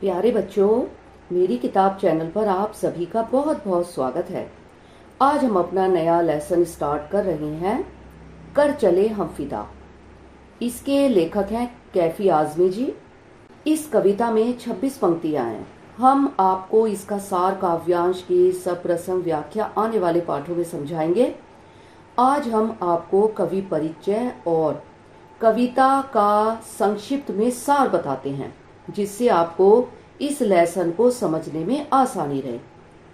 प्यारे बच्चों, मेरी किताब चैनल पर आप सभी का बहुत बहुत स्वागत है। आज हम अपना नया लेसन स्टार्ट कर रहे हैं, कर चले हम फिदा। इसके लेखक हैं कैफी आजमी जी। इस कविता में 26 पंक्तियां हैं। हम आपको इसका सार काव्यांश की सप्रसंग व्याख्या आने वाले पाठों में समझाएंगे। आज हम आपको कवि परिचय और कविता का संक्षिप्त में सार बताते हैं, जिससे आपको इस लेसन को समझने में आसानी रहे।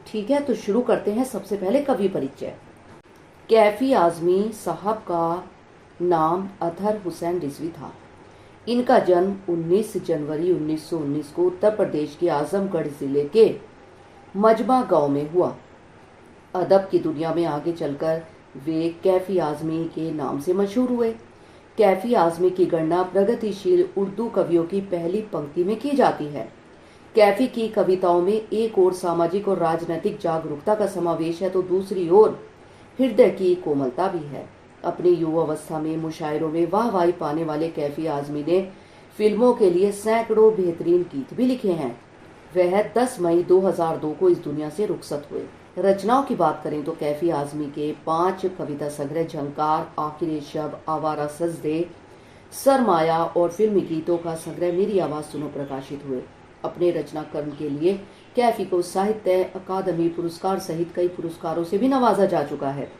ठीक है, तो शुरू करते हैं। सबसे पहले कवि परिचय। कैफी आजमी साहब का नाम अतहर हुसैन रिजवी था। इनका जन्म 19 जनवरी 1919 को उत्तर प्रदेश के आजमगढ़ जिले के मजमा गांव में हुआ। अदब की दुनिया में आगे चलकर वे कैफी आजमी के नाम से मशहूर हुए। कैफी आजमी की गणना प्रगतिशील उर्दू कवियों की पहली पंक्ति में की जाती है। कैफी की कविताओं में एक ओर सामाजिक और राजनीतिक जागरूकता का समावेश है, तो दूसरी ओर हृदय की कोमलता भी है। अपनी युवावस्था में मुशायरों में वाहवाही पाने वाले कैफी आजमी ने फिल्मों के लिए सैकड़ों बेहतरीन गीत भी लिखे हैं। वह 10 मई 2002 को इस दुनिया से रुखसत हुए। रचनाओं की बात करें तो कैफी आजमी के 5 कविता संग्रह झंकार, आखिरी शब, आवारा सजदे, सरमाया और फिल्मी गीतों का संग्रह मेरी आवाज सुनो प्रकाशित हुए। अपने रचना कर्म के लिए कैफी को साहित्य अकादमी पुरस्कार सहित कई पुरस्कारों से भी नवाजा जा चुका है।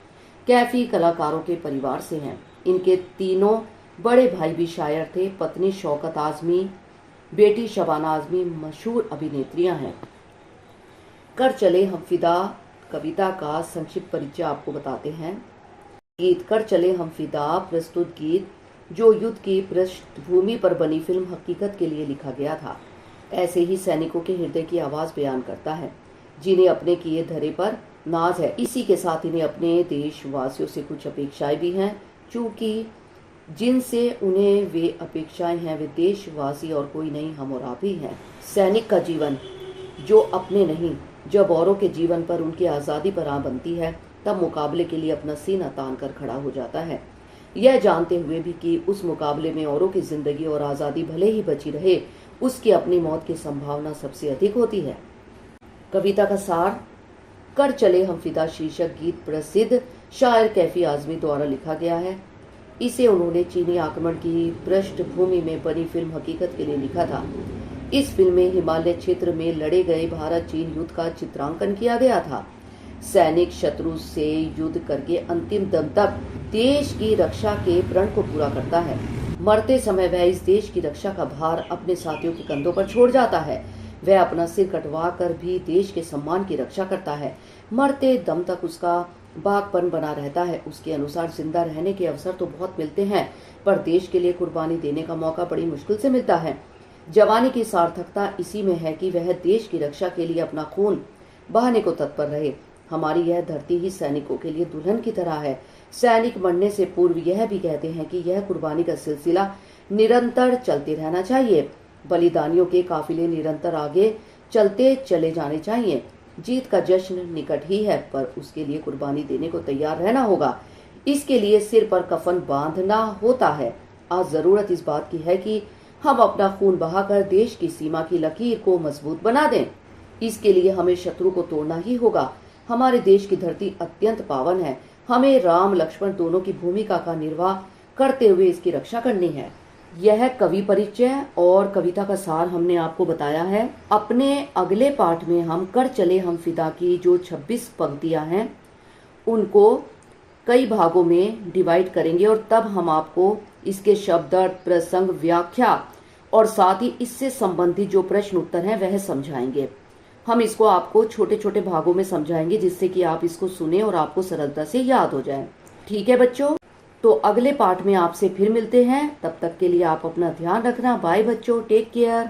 कैफी कलाकारों के परिवार से हैं। इनके तीनों बड़े भाई भी शायर थे। पत्नी शौकत आजमी, बेटी शबाना आजमी मशहूर अभिनेत्रियां हैं। कर चले हम फिदा कविता का संक्षिप्त परिचय आपको बताते हैं। गीत कर चले हम फिदा प्रस्तुत गीत जो युद्ध की पृष्ठभूमि पर बनी फिल्म हकीकत के लिए लिखा गया था, ऐसे ही सैनिकों के हृदय की आवाज बयान करता है, जिन्हें अपने किए धरे पर नाज है। इसी के साथ इन्हें अपने देशवासियों से कुछ अपेक्षाएं भी हैं, चूंकि जिनसे उन्हें वे अपेक्षाएं हैं वे देशवासी और कोई नहीं, हम और आप ही हैं। सैनिक का जीवन जो अपने नहीं, जब औरों के जीवन पर, उनकी आजादी पर आ बनती है, तब मुकाबले के लिए अपना सीना तान कर खड़ा हो जाता है, यह जानते हुए भी कि उस मुकाबले में औरों की जिंदगी और आजादी भले ही बची रहे, उसकी अपनी मौत की संभावना सबसे अधिक होती है। कविता का सार। कर चले हम फिदा शीर्षक गीत प्रसिद्ध शायर कैफी आजमी द्वारा लिखा गया है। इसे उन्होंने चीनी आक्रमण की पृष्ठभूमि में बनी फिल्म हकीकत के लिए लिखा था। इस फिल्म में हिमालय क्षेत्र में लड़े गए भारत चीन युद्ध का चित्रांकन किया गया था। सैनिक शत्रु से युद्ध करके अंतिम दम तक देश की रक्षा के प्रण को पूरा करता है। मरते समय वह इस देश की रक्षा का भार अपने साथियों के कंधों पर छोड़ जाता है। वह अपना सिर कटवा कर भी देश के सम्मान की रक्षा करता है। मरते दम तक उसका बागपन बना रहता है। उसके अनुसार जिंदा रहने के अवसर तो बहुत मिलते हैं, पर देश के लिए कुर्बानी देने का मौका बड़ी मुश्किल से मिलता है। जवानी की सार्थकता इसी में है कि वह देश की रक्षा के लिए अपना खून बहाने को तत्पर रहे। हमारी यह धरती ही सैनिकों के लिए दुल्हन की तरह है। सैनिक मरने से पूर्व यह भी कहते हैं कि यह कुर्बानी का सिलसिला निरंतर चलते रहना चाहिए। बलिदानियों के काफिले निरंतर आगे चलते चले जाने चाहिए। जीत का जश्न निकट ही है, पर उसके लिए कुर्बानी देने को तैयार रहना होगा। इसके लिए सिर पर कफन बांधना होता है। आज जरूरत इस बात की है कि हम अपना खून बहाकर देश की सीमा की लकीर को मजबूत बना दें। इसके लिए हमें शत्रु को तोड़ना ही होगा। हमारे देश की धरती अत्यंत पावन है। हमें राम लक्ष्मण दोनों की भूमिका का निर्वाह करते हुए इसकी रक्षा करनी है। यह कवि परिचय और कविता का सार हमने आपको बताया है। अपने अगले पाठ में हम कर चले हम फिदा की जो 26 पंक्तियां हैं उनको कई भागों में डिवाइड करेंगे, और तब हम आपको इसके शब्द अर्थ, प्रसंग, व्याख्या और साथ ही इससे संबंधित जो प्रश्न उत्तर हैं वह समझाएंगे। हम इसको आपको छोटे छोटे भागों में समझाएंगे, जिससे कि आप इसको सुने और आपको सरलता से याद हो जाए। ठीक है बच्चों, तो अगले पाठ में आपसे फिर मिलते हैं। तब तक के लिए आप अपना ध्यान रखना। बाय बच्चों, टेक केयर।